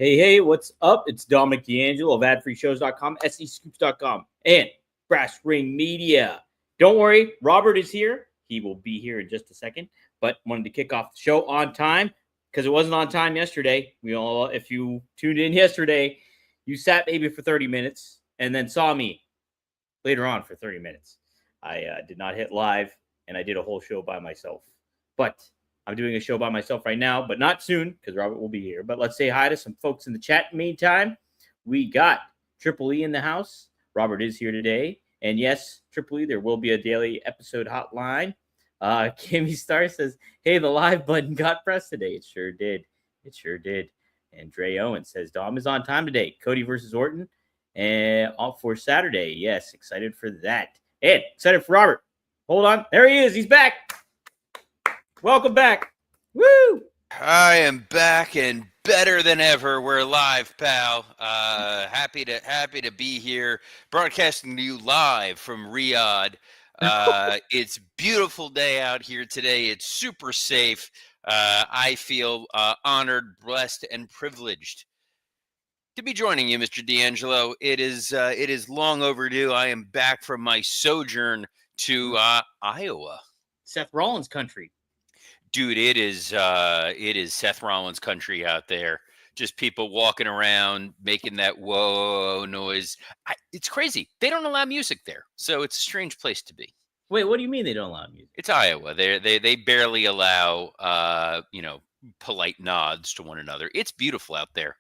Hey, what's up? It's Dominic D'Angelo of adfreeshows.com, scoops.com, and Brass Ring Media. Don't worry, Robert is here. He will be here in just a second, but wanted to kick off the show on time because it wasn't on time yesterday. If you tuned in yesterday, you sat maybe for 30 minutes and then saw me later on for 30 minutes. I did not hit live, and I did a whole show by myself. But I'm doing a show by myself right now, but not soon because Robert will be here. But let's say hi to some folks in the chat. Meantime, we got Triple E in the house. Robert is here today. And yes, Triple E, there will be a daily episode hotline. Kimmy Star says, hey, the live button got pressed today. It sure did. And Dre Owen says, Dom is on time today. Cody versus Orton. And all for Saturday. Yes, excited for that. And excited for Robert. Hold on. There he is. He's back. Welcome back. Woo! I am back and better than ever. We're live, pal. Happy to be here, broadcasting to you live from Riyadh. It's a beautiful day out here today. It's super safe. I feel honored, blessed, and privileged to be joining you, Mr. D'Angelo. It is long overdue. I am back from my sojourn to Iowa. Seth Rollins country. Dude, it is Seth Rollins country out there. Just people walking around making that whoa noise. It's crazy. They don't allow music there, so it's a strange place to be. Wait, what do you mean they don't allow music? It's Iowa. They barely allow polite nods to one another. It's beautiful out there.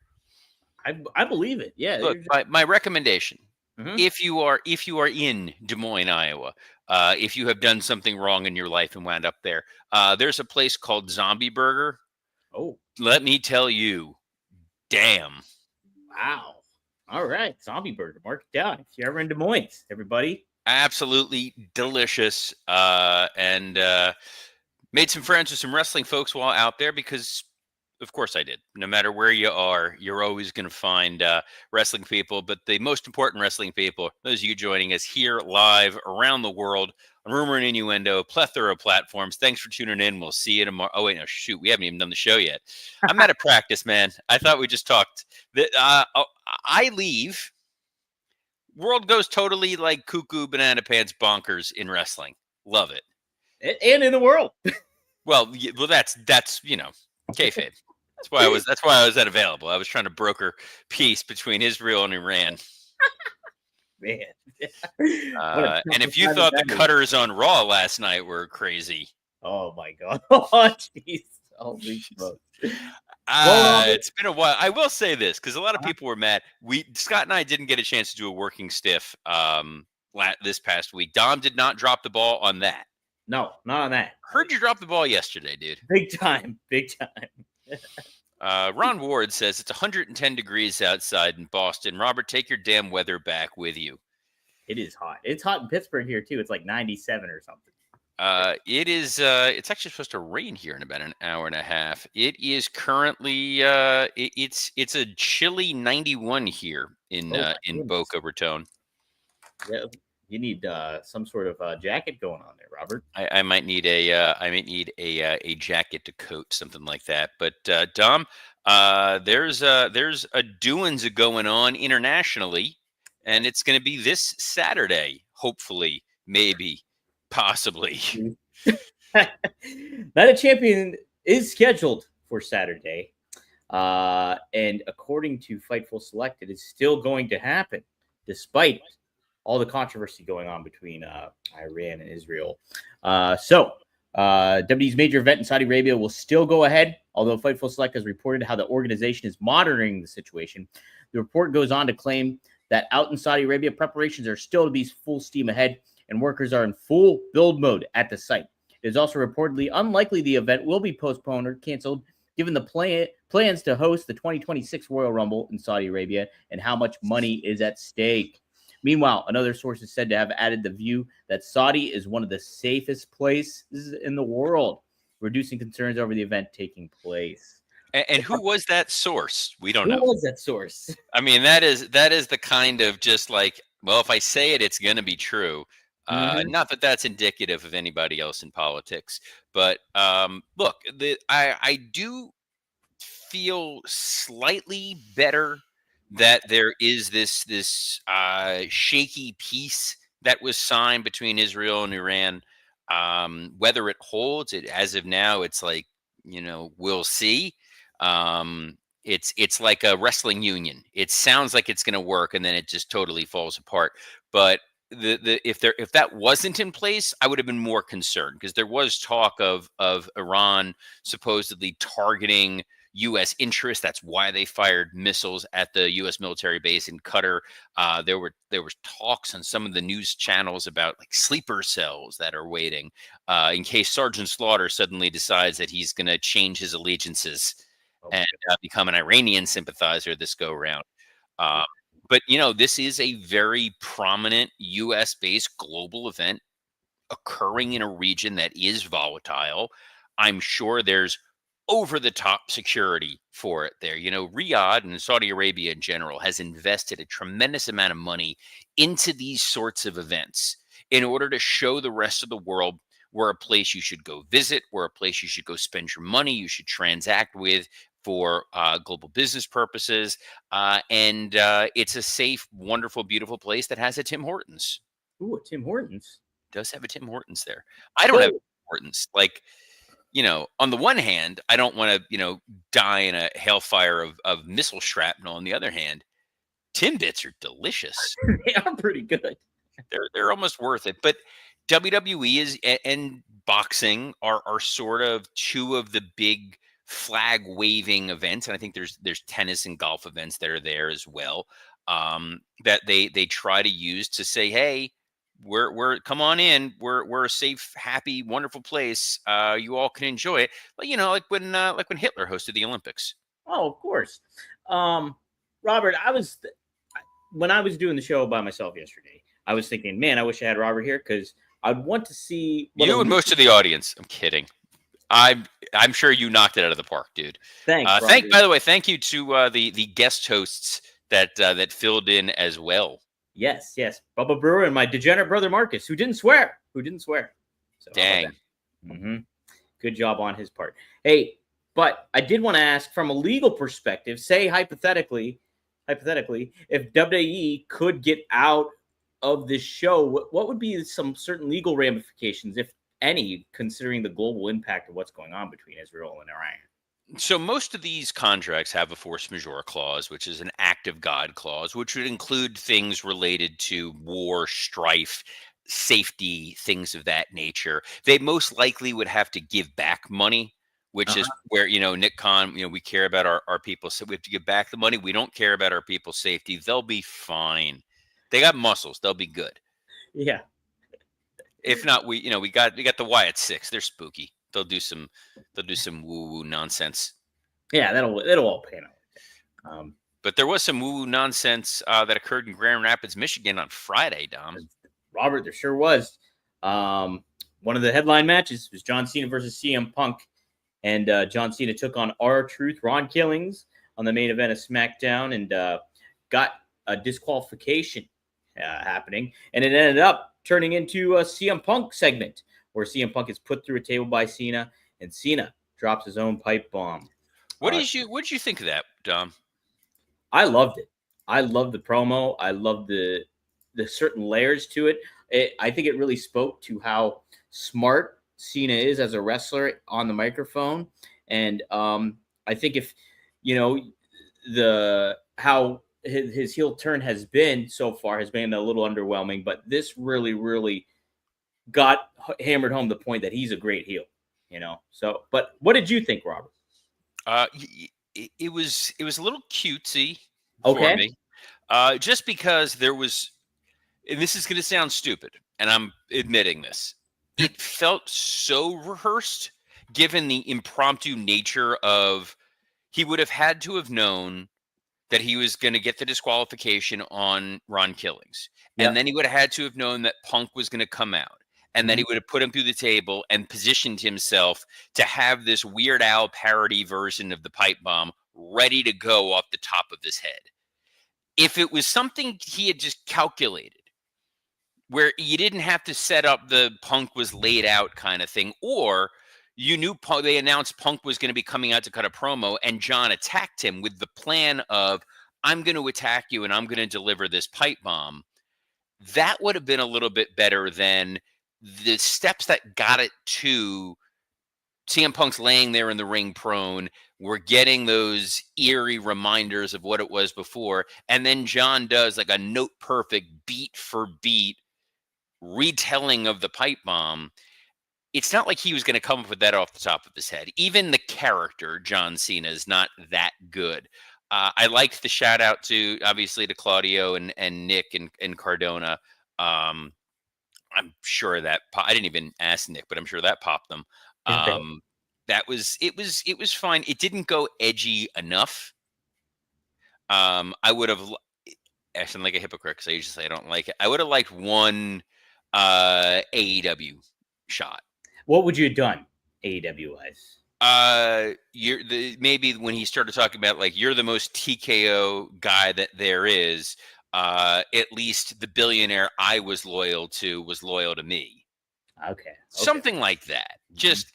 I believe it. Yeah. Look, my recommendation. Mm-hmm. If you are in Des Moines, Iowa, if you have done something wrong in your life and wound up there, there's a place called Zombie Burger. Oh, let me tell you, damn. Wow. All right, Zombie Burger, mark it down if you're ever in Des Moines, everybody. Absolutely delicious, and made some friends with some wrestling folks while out there because. Of course I did. No matter where you are, you're always going to find wrestling people. But the most important wrestling people, those of you joining us here live around the world on Rumor and Innuendo, plethora of platforms. Thanks for tuning in. We'll see you tomorrow. Oh, wait, no, shoot. We haven't even done the show yet. I'm out of practice, man. I thought we just talked. I leave. World goes totally like cuckoo banana pants bonkers in wrestling. Love it. And in the world. Well, that's kayfabe. That's why I was unavailable. I was trying to broker peace between Israel and Iran. Man. And if you thought the cutters on Raw last night were crazy. Oh my God. Oh jeez. Holy smokes. It's been a while. I will say this because a lot of people were mad. Scott and I didn't get a chance to do a working stiff this past week. Dom did not drop the ball on that. No, not on that. Heard you drop the ball yesterday, dude. Big time. Ron Ward says it's 110 degrees outside in Boston. Robert, take your damn weather back with you. It is hot. It's hot in Pittsburgh here too. It's like 97 or something. It is. It's actually supposed to rain here in about an hour and a half. It is currently. It's a chilly 91 here in Boca Raton. Yeah. You need some sort of jacket going on there, Robert. I might need a jacket to coat, something like that. But Dom, there's a doings going on internationally, and it's going to be this Saturday, hopefully, maybe, possibly. Night of Champion is scheduled for Saturday, and according to Fightful Select, it is still going to happen, despite all the controversy going on between Iran and Israel. WWE's major event in Saudi Arabia will still go ahead, although Fightful Select has reported how the organization is monitoring the situation. The report goes on to claim that out in Saudi Arabia, preparations are still to be full steam ahead, and workers are in full build mode at the site. It is also reportedly unlikely the event will be postponed or canceled, given the plans to host the 2026 Royal Rumble in Saudi Arabia and how much money is at stake. Meanwhile, another source is said to have added the view that Saudi is one of the safest places in the world, reducing concerns over the event taking place. And who was that source? We don't know. Who was that source? I mean, that is the kind of just like, well, if I say it, it's going to be true. Not that that's indicative of anybody else in politics, but look, I do feel slightly better that there is this shaky peace that was signed between Israel and Iran. Whether it holds, it as of now, it's like, we'll see. It's like a wrestling union. It sounds like it's going to work, and then it just totally falls apart. But if that wasn't in place, I would have been more concerned, because there was talk of Iran supposedly targeting U.S. interests. That's why they fired missiles at the U.S. military base in Qatar. There was talks on some of the news channels about like sleeper cells that are waiting in case Sergeant Slaughter suddenly decides that he's going to change his allegiances and become an Iranian sympathizer this go round. But this is a very prominent U.S. based global event occurring in a region that is volatile. I'm sure there's over the top security for it there. Riyadh and Saudi Arabia in general has invested a tremendous amount of money into these sorts of events in order to show the rest of the world we're a place you should go visit, we're a place you should go spend your money, you should transact with for global business purposes. And it's a safe, wonderful, beautiful place that has a Tim Hortons. Ooh, a Tim Hortons. Does have a Tim Hortons there. I don't have Tim Hortons. Like, on the one hand, I don't want to, die in a hailfire of missile shrapnel. On the other hand, Timbits are delicious. They are pretty good. They're almost worth it. But WWE and boxing are sort of two of the big flag waving events, and I think there's tennis and golf events that are there as well, that they try to use to say, hey, we're come on in, we're a safe, happy, wonderful place, you all can enjoy it. But like when Hitler hosted the Olympics. Oh, of course. Robert, when I was doing the show by myself yesterday, I was thinking, man, I wish I had Robert here, because I'd want to see you and most of the audience. I'm kidding. I'm sure you knocked it out of the park, dude. Thanks. By the way, thank you to the guest hosts that filled in as well. Yes. Bubba Brewer and my degenerate brother Marcus, who didn't swear. So, dang. Good job on his part. Hey, but I did want to ask, from a legal perspective, say hypothetically, if WWE could get out of this show, what would be some certain legal ramifications, if any, considering the global impact of what's going on between Israel and Iran? So most of these contracts have a force majeure clause, which is an act of God clause, which would include things related to war, strife, safety, things of that nature. They most likely would have to give back money, which is where, Nick Khan, we care about our people, so we have to give back the money. We don't care about our people's safety. They'll be fine. They got muscles. They'll be good. Yeah. If not, we got the Wyatt Six. They're spooky. They'll do some woo-woo nonsense. Yeah, that'll all pan out. But there was some woo-woo nonsense that occurred in Grand Rapids, Michigan on Friday, Dom. Robert, there sure was. One of the headline matches was John Cena versus CM Punk. And John Cena took on R-Truth, Ron Killings, on the main event of SmackDown, and got a disqualification happening. And it ended up turning into a CM Punk segment, where CM Punk is put through a table by Cena, and Cena drops his own pipe bomb. What did you think of that, Dom? I loved it. I loved the promo. I loved the certain layers to it. I think it really spoke to how smart Cena is as a wrestler on the microphone. And I think if, how his heel turn has been so far has been a little underwhelming, but this really, really got hammered home the point that he's a great heel, So, but what did you think, Robert? It was a little cutesy for me, just because there was, and this is going to sound stupid, and I'm admitting this, it felt so rehearsed, given the impromptu nature of, he would have had to have known that he was going to get the disqualification on Ron Killings. Yep. And then he would have had to have known that Punk was going to come out. And then he would have put him through the table and positioned himself to have this Weird Al parody version of the pipe bomb ready to go off the top of his head. If it was something he had just calculated, where you didn't have to set up the Punk was laid out kind of thing, or you knew they announced Punk was going to be coming out to cut a promo, and John attacked him with the plan of, I'm going to attack you and I'm going to deliver this pipe bomb. That would have been a little bit better than the steps that got it to CM Punk's laying there in the ring prone. We're getting those eerie reminders of what it was before. And then John does like a note perfect beat for beat retelling of the pipe bomb. It's not like he was going to come up with that off the top of his head. Even the character, John Cena, is not that good. I liked the shout out to, obviously, to Claudio and Nick and Cardona. I'm sure that I didn't even ask Nick, but I'm sure that popped them. It was fine. It didn't go edgy enough. I would have, actually, I'm like a hypocrite because I usually say I don't like it. I would have liked one AEW shot. What would you have done AEW wise? Maybe when he started talking about like you're the most TKO guy that there is. At least the billionaire I was loyal to me. Okay. Something like that. Mm-hmm. Just,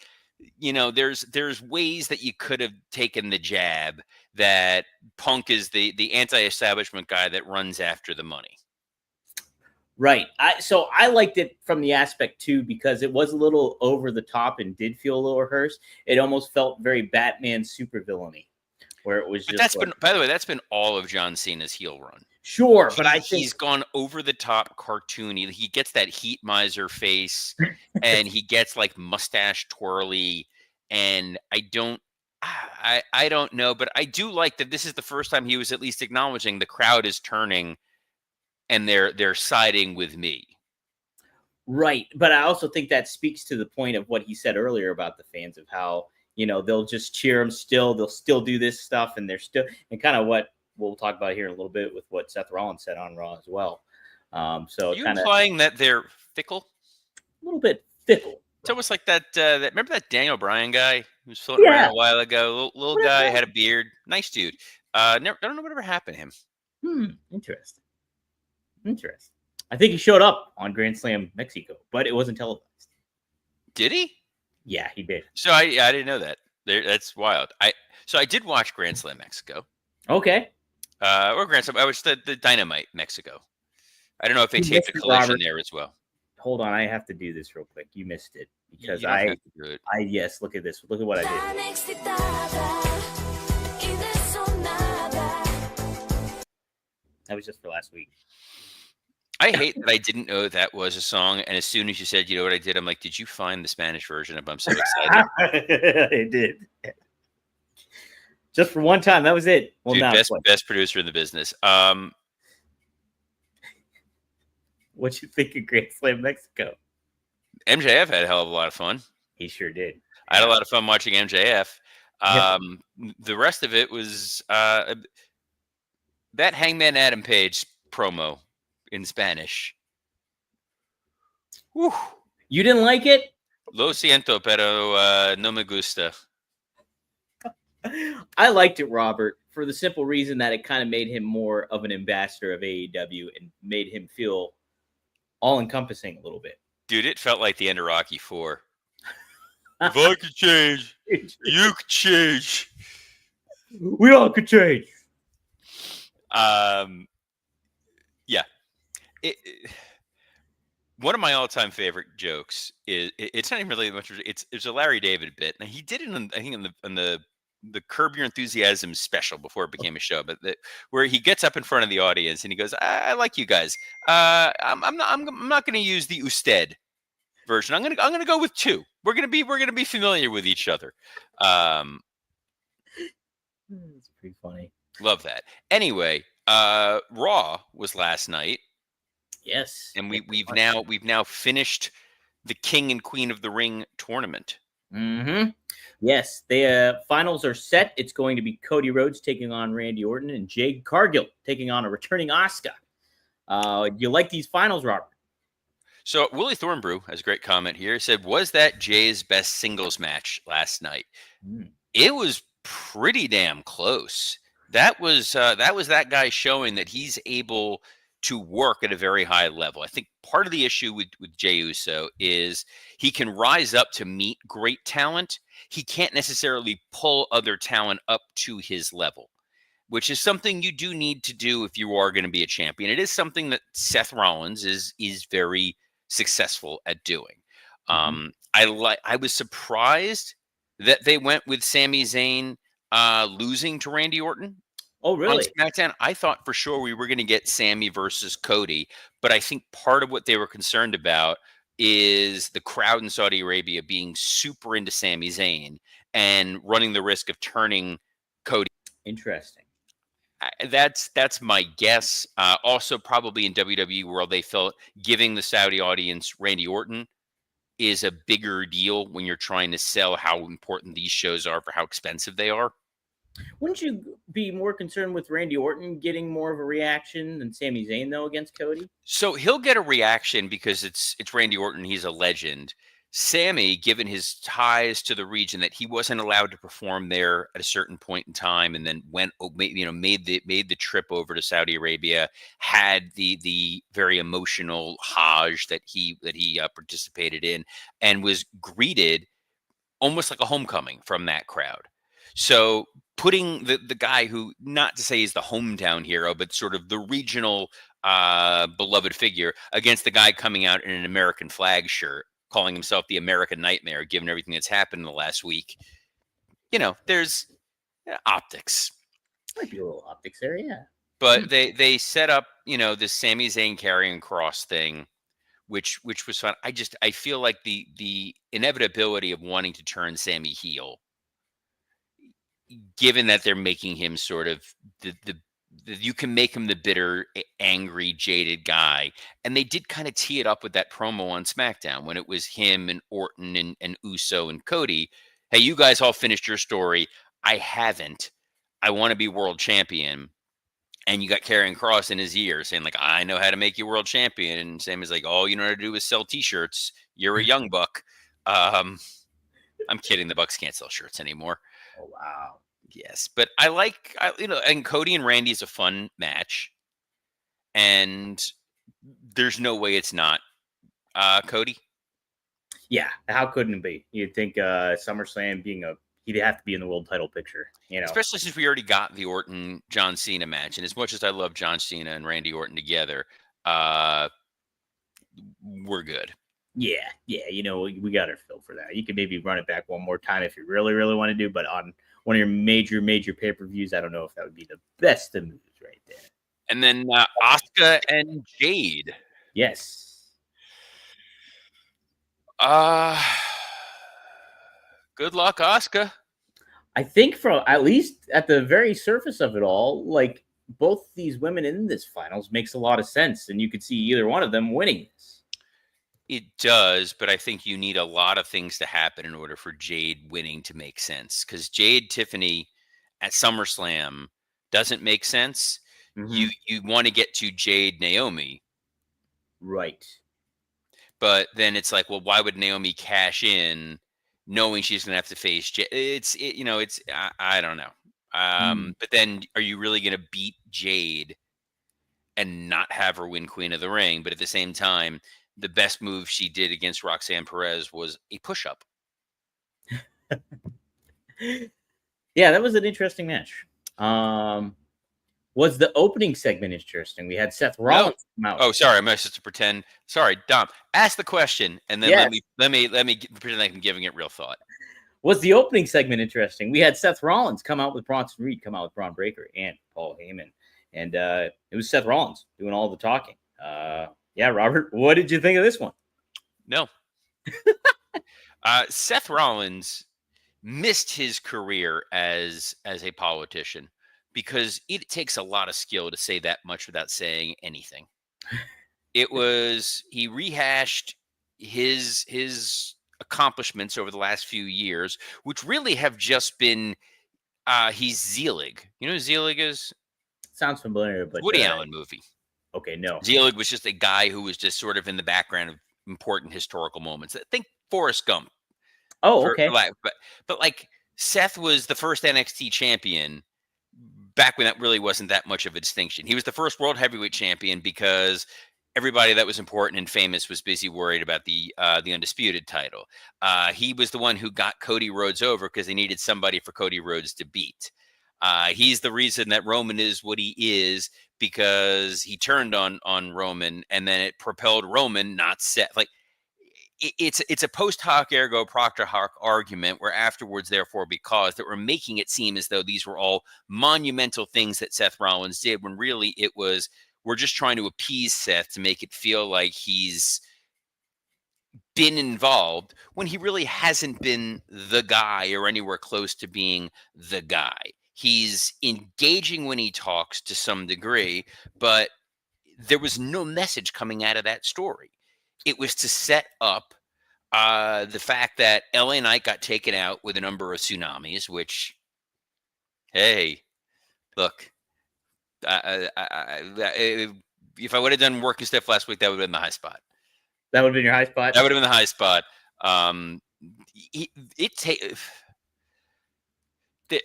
there's ways that you could have taken the jab that Punk is the anti-establishment guy that runs after the money. Right. So I liked it from the aspect too, because it was a little over the top and did feel a little rehearsed. It almost felt very Batman supervillainy, where it was just. By the way, that's been all of John Cena's heel run. Sure, but I think he's gone over the top cartoony. He gets that heat miser face, and he gets like mustache twirly. And I don't know, but I do like that this is the first time he was at least acknowledging the crowd is turning. And they're siding with me. Right. But I also think that speaks to the point of what he said earlier about the fans, of how, they'll just cheer him still. They'll still do this stuff. And they're still, and kind of what we'll talk about here in a little bit with what Seth Rollins said on Raw as well. So you implying that they're fickle? A little bit fickle. It's almost like that remember that Daniel Bryan guy who was floating around a while ago? Little guy, had a beard. Nice dude. I don't know whatever happened to him. Interesting. I think he showed up on Grand Slam Mexico, but it wasn't televised. Did he? Yeah, he did. So I didn't know that. That's wild. I did watch Grand Slam Mexico. Okay. Or Grand Slam. I watched the Dynamite Mexico. I don't know if they taped a collision there as well. Hold on, I have to do this real quick. You missed it because yes. Look at this. Look at what I did. That was just for last week. I hate that I didn't know that was a song, and as soon as you said, you know what I did, I'm like, did you find the Spanish version of I'm so excited? I did. Just for one time, that was it. Well, dude, best producer in the business. What you think of Grand Slam Mexico? MJF had a hell of a lot of fun. He sure did. I had a lot of fun watching MJF. The rest of it was that Hangman Adam Page promo in Spanish. Whew. You didn't like it? Lo siento, pero no me gusta. I liked it, Robert, for the simple reason that it kind of made him more of an ambassador of AEW and made him feel all-encompassing a little bit. Dude, it felt like the end of Rocky IV. If I could change, you could change. We all could change. Yeah. One of my all-time favorite jokes is it's not even really much. It's a Larry David bit. Now he did it in the Curb Your Enthusiasm special before it became a show, but where he gets up in front of the audience and he goes, "I like you guys. I'm not going to use the usted version. I'm gonna go with two. We're gonna be familiar with each other." It's pretty funny. Love that. Anyway, Raw was last night. Yes, and we've now finished the King and Queen of the Ring tournament. Mm-hmm. Yes, the finals are set. It's going to be Cody Rhodes taking on Randy Orton and Jade Cargill taking on a returning Asuka. You like these finals, Robert? So Willie Thornbrew has a great comment here. He said, "Was that Jay's best singles match last night?" It was pretty damn close. That was that guy showing that he's able to work at a very high level. I think part of the issue with Jey Uso is he can rise up to meet great talent. He can't necessarily pull other talent up to his level, which is something you do need to do if you are going to be a champion. It is something that Seth Rollins is very successful at doing. I was surprised that they went with Sami Zayn losing to Randy Orton. Oh, On really? SmackDown, I thought for sure we were going to get Sammy versus Cody, but I think part of what they were concerned about is the crowd in Saudi Arabia being super into Sami Zayn and running the risk of turning Cody. Interesting. That's my guess. Also, probably in WWE world, they felt giving the Saudi audience Randy Orton is a bigger deal when you're trying to sell how important these shows are for how expensive they are. Wouldn't you be more concerned with Randy Orton getting more of a reaction than Sami Zayn though against Cody? So he'll get a reaction because it's Randy Orton. He's a legend. Sammy, given his ties to the region, that he wasn't allowed to perform there at a certain point in time, and then made the trip over to Saudi Arabia, had the very emotional Hajj that he participated in, and was greeted almost like a homecoming from that crowd. So putting the guy who, not to say he's the hometown hero, but sort of the regional beloved figure against the guy coming out in an American flag shirt, calling himself the American Nightmare, given everything that's happened in the last week. There's optics. Might be a little optics there, yeah. But they set up, this Sami Zayn carrying cross thing, which was fun. I feel like the inevitability of wanting to turn Sammy heel, given that they're making him sort of you can make him the bitter, angry, jaded guy. And they did kind of tee it up with that promo on SmackDown when it was him and Orton and Uso and Cody. Hey, you guys all finished your story. I haven't. I want to be world champion. And you got Karrion Kross in his ear saying, like, I know how to make you world champion. And Sam is like, all you know how to do is sell T-shirts. You're a young buck. I'm kidding. The Bucks can't sell shirts anymore. Oh, wow. Yes, but and Cody and Randy is a fun match. And there's no way it's not Cody. Yeah, how couldn't it be? You'd think SummerSlam he'd have to be in the world title picture, Especially since we already got the Orton John Cena match, and as much as I love John Cena and Randy Orton together, we're good. Yeah, we got our fill for that. You could maybe run it back one more time if you really, really want to do, but on one of your major pay-per-views, I don't know if that would be the best of moves right there. And then Asuka and Jade. Yes. Good luck, Asuka. I think from at least at the very surface of it all, like both these women in this finals makes a lot of sense, and you could see either one of them winning this. It does, but I think you need a lot of things to happen in order for Jade winning to make sense. Because Jade Tiffany at SummerSlam doesn't make sense. Mm-hmm. You want to get to Jade Naomi, right? But then it's like, well, why would Naomi cash in, knowing she's going to have to face Jade? I don't know. But then, are you really going to beat Jade and not have her win Queen of the Ring? But at the same time, the best move she did against Roxanne Perez was a push-up. Yeah, that was an interesting match. Was the opening segment interesting? We had Seth Rollins come out. Oh, sorry, I'm supposed to pretend. Sorry, Dom. Ask the question, and then let me pretend like I'm giving it real thought. Was the opening segment interesting? We had Seth Rollins come out with Bronson Reed, come out with Braun Breaker, and Paul Heyman, and it was Seth Rollins doing all the talking. Yeah, Robert, what did you think of this one? No. Seth Rollins missed his career as a politician because it takes a lot of skill to say that much without saying anything. He rehashed his accomplishments over the last few years, which really have just been, he's Zelig. You know who Zelig is? Sounds familiar, but Woody Allen movie. Okay, no. Zelig was just a guy who was just sort of in the background of important historical moments. I think Forrest Gump. Oh, okay. But like Seth was the first NXT champion back when that really wasn't that much of a distinction. He was the first world heavyweight champion because everybody that was important and famous was busy worried about the undisputed title. He was the one who got Cody Rhodes over because they needed somebody for Cody Rhodes to beat. He's the reason that Roman is what he is because he turned on Roman, and then it propelled Roman, not Seth. Like it's a post hoc ergo propter hoc argument where afterwards, therefore, because that we're making it seem as though these were all monumental things that Seth Rollins did, when really it was we're just trying to appease Seth to make it feel like he's been involved when he really hasn't been the guy or anywhere close to being the guy. He's engaging when he talks to some degree, but there was no message coming out of that story. It was to set up the fact that LA Knight got taken out with a number of tsunamis, which, hey, look, if I would have done working stuff last week, that would have been the high spot. That would have been your high spot? That would have been the high spot.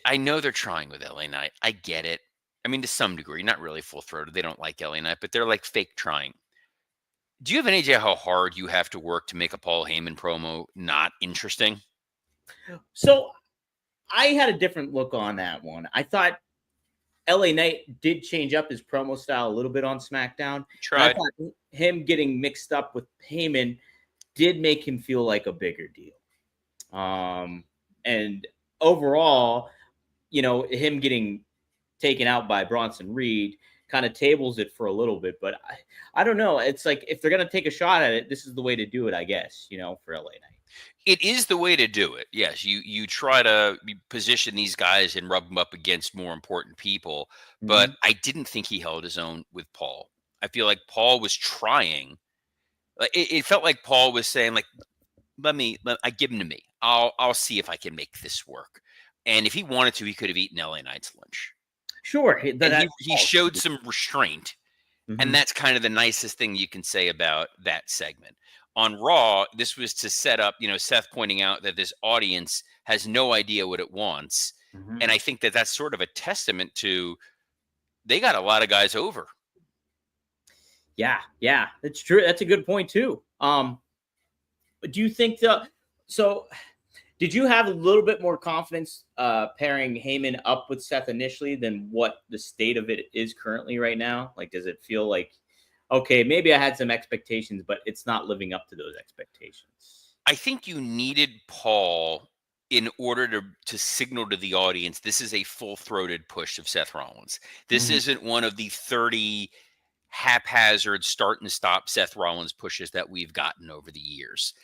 I know they're trying with LA Knight. I get it. I mean, to some degree, not really full-throated. They don't like LA Knight, but they're like fake trying. Do you have any idea how hard you have to work to make a Paul Heyman promo not interesting? So I had a different look on that one. I thought LA Knight did change up his promo style a little bit on SmackDown. Tried. I thought him getting mixed up with Heyman did make him feel like a bigger deal. And overall, him getting taken out by Bronson Reed kind of tables it for a little bit, but I don't know. It's like, if they're going to take a shot at it, this is the way to do it, I guess, for LA Knight. It is the way to do it. Yes, you try to position these guys and rub them up against more important people, but I didn't think he held his own with Paul. I feel like Paul was trying. It felt like Paul was saying, like, I give him to me. I'll see if I can make this work. And if he wanted to, he could have eaten LA Knight's lunch. Sure. He showed some restraint. And that's kind of the nicest thing you can say about that segment. On Raw, this was to set up, Seth pointing out that this audience has no idea what it wants. And I think that that's sort of a testament to they got a lot of guys over. Yeah, that's true. That's a good point too. Do you think did you have a little bit more confidence pairing Heyman up with Seth initially than what the state of it is currently right now? Like, does it feel like, okay, maybe I had some expectations, but it's not living up to those expectations? I think you needed Paul in order to signal to the audience, this is a full-throated push of Seth Rollins. This isn't one of the 30 haphazard start and stop Seth Rollins pushes that we've gotten over the years.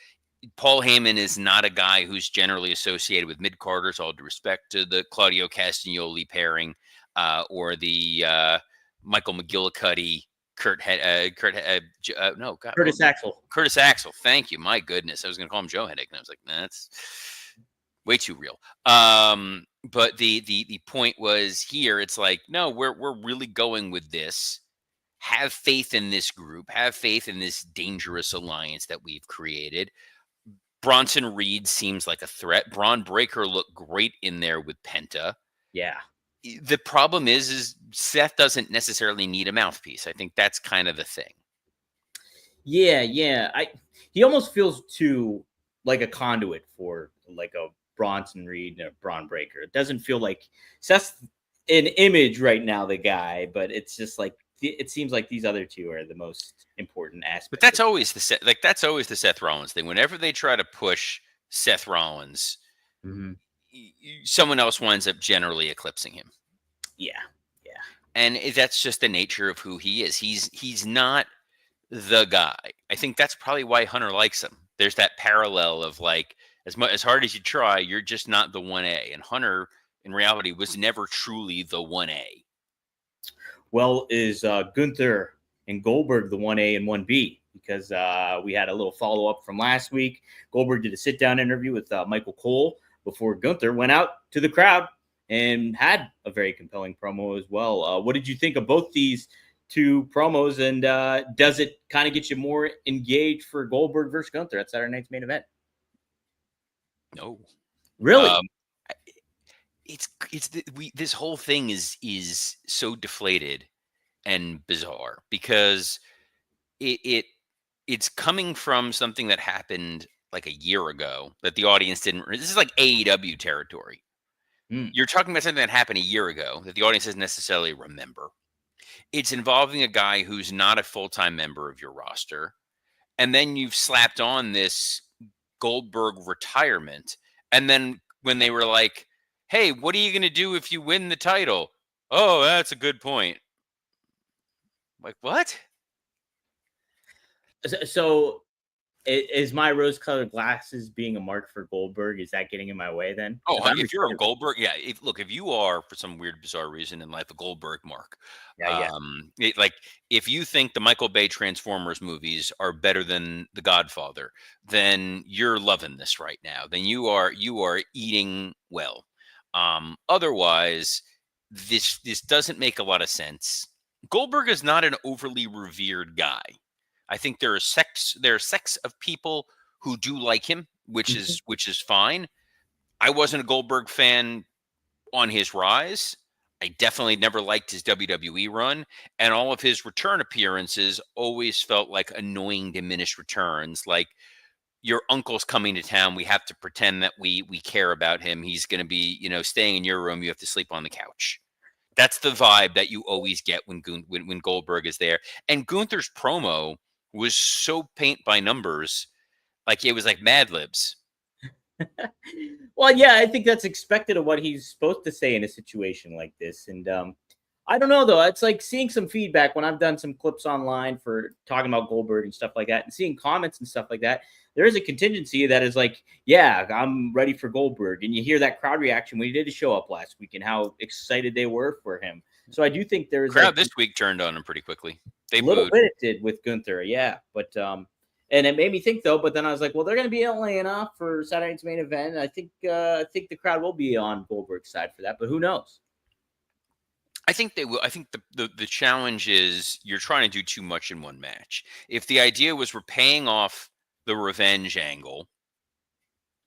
Paul Heyman is not a guy who's generally associated with mid-carders, all due respect to the Claudio Castagnoli pairing or the Michael McGillicuddy, Curtis Axel. Curtis Axel. Thank you. My goodness. I was going to call him Joe Hennig, and I was like, nah, that's way too real. But the point was here, it's like, no, we're really going with this. Have faith in this group. Have faith in this dangerous alliance that we've created. Bronson Reed seems like a threat. Braun Breaker looked great in there with Penta. Yeah. The problem is Seth doesn't necessarily need a mouthpiece. I think that's kind of the thing. Yeah. He almost feels too like a conduit for like a Bronson Reed and a Braun Breaker. It doesn't feel like Seth's an image right now, the guy, but it's just like, it seems like these other two are the most important aspects. But that's always the Seth Rollins thing. Whenever they try to push Seth Rollins, someone else winds up generally eclipsing him. Yeah. And that's just the nature of who he is. He's not the guy. I think that's probably why Hunter likes him. There's that parallel of like, as hard as you try, you're just not the 1A. And Hunter, in reality, was never truly the 1A. Well, is Gunther and Goldberg the 1A and 1B? Because we had a little follow-up from last week. Goldberg did a sit-down interview with Michael Cole before Gunther went out to the crowd and had a very compelling promo as well. What did you think of both these two promos? And does it kind of get you more engaged for Goldberg versus Gunther at Saturday night's main event? No. Really? this whole thing is so deflated and bizarre because it's coming from something that happened like a year ago that the audience didn't. This is like AEW territory. Hmm. You're talking about something that happened a year ago that the audience doesn't necessarily remember. It's involving a guy who's not a full-time member of your roster, and then you've slapped on this Goldberg retirement, and then when they were like, "Hey, what are you going to do if you win the title?" Oh, that's a good point. Like, what? So is my rose-colored glasses being a mark for Goldberg? Is that getting in my way then? Oh, Because I'm if you're a excited. Goldberg, yeah. If you are for some weird, bizarre reason in life a Goldberg mark, Yeah. like if you think the Michael Bay Transformers movies are better than The Godfather, then you're loving this right now. Then you are eating well. Otherwise, this doesn't make a lot of sense. Goldberg is not an overly revered guy. I think there are sects of people who do like him, Mhm. which is fine. I wasn't a Goldberg fan on his rise. I definitely never liked his WWE run, and all of his return appearances always felt like annoying diminished returns. Like your uncle's coming to town, we have to pretend that we care about him. He's going to be, staying in your room. You have to sleep on the couch. That's the vibe that you always get when Goldberg is there. And Gunther's promo was so paint by numbers, like it was like Mad Libs. Well, yeah, I think that's expected of what he's supposed to say in a situation like this. And I don't know though. It's like seeing some feedback when I've done some clips online for talking about Goldberg and stuff like that, and seeing comments and stuff like that. There is a contingency that is like, yeah, I'm ready for Goldberg, and you hear that crowd reaction when he did show up last week and how excited they were for him. So I do think there is Crowd like this week turned on him pretty quickly. They a little booed. bit it did with Gunther, yeah, but and it made me think though. But then I was like, well, they're going to be only enough for Saturday night's main event. I think the crowd will be on Goldberg's side for that, but who knows? I think they will. I think the challenge is you're trying to do too much in one match. If the idea was we're paying off the revenge angle,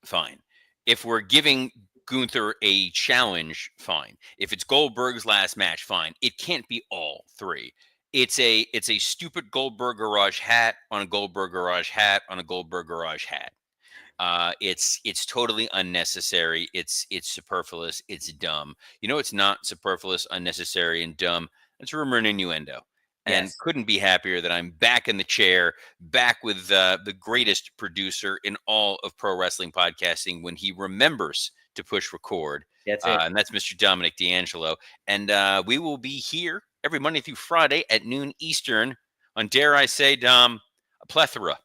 fine. If we're giving Gunther a challenge, fine. If it's Goldberg's last match, fine. It can't be all three. It's a stupid Goldberg garage hat on a Goldberg garage hat on a Goldberg garage hat. It's totally unnecessary. It's superfluous. It's dumb. It's not superfluous, unnecessary, and dumb. It's rumor and innuendo. And Yes, couldn't be happier that I'm back in the chair, back with the greatest producer in all of pro wrestling podcasting when he remembers to push record. that's it. And that's Mr. Dominic D'Angelo. And we will be here every Monday through Friday at noon Eastern on, dare I say, Dom, a plethora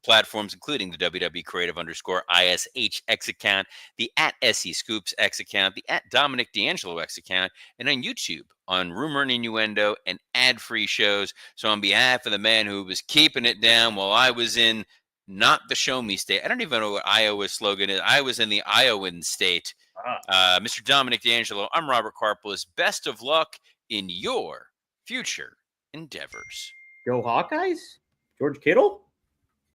platforms, including the WWE Creative _ISH X account, the at SE Scoops X account, the at Dominic D'Angelo X account, and on YouTube on Rumor and Innuendo and ad-free shows. So on behalf of the man who was keeping it down while I was in not the show me state, I don't even know what Iowa's slogan is. I was in the Iowan state. Ah, Mr. Dominic D'Angelo, I'm Robert Karpolis. Best of luck in your future endeavors. go Hawkeyes, George Kittle.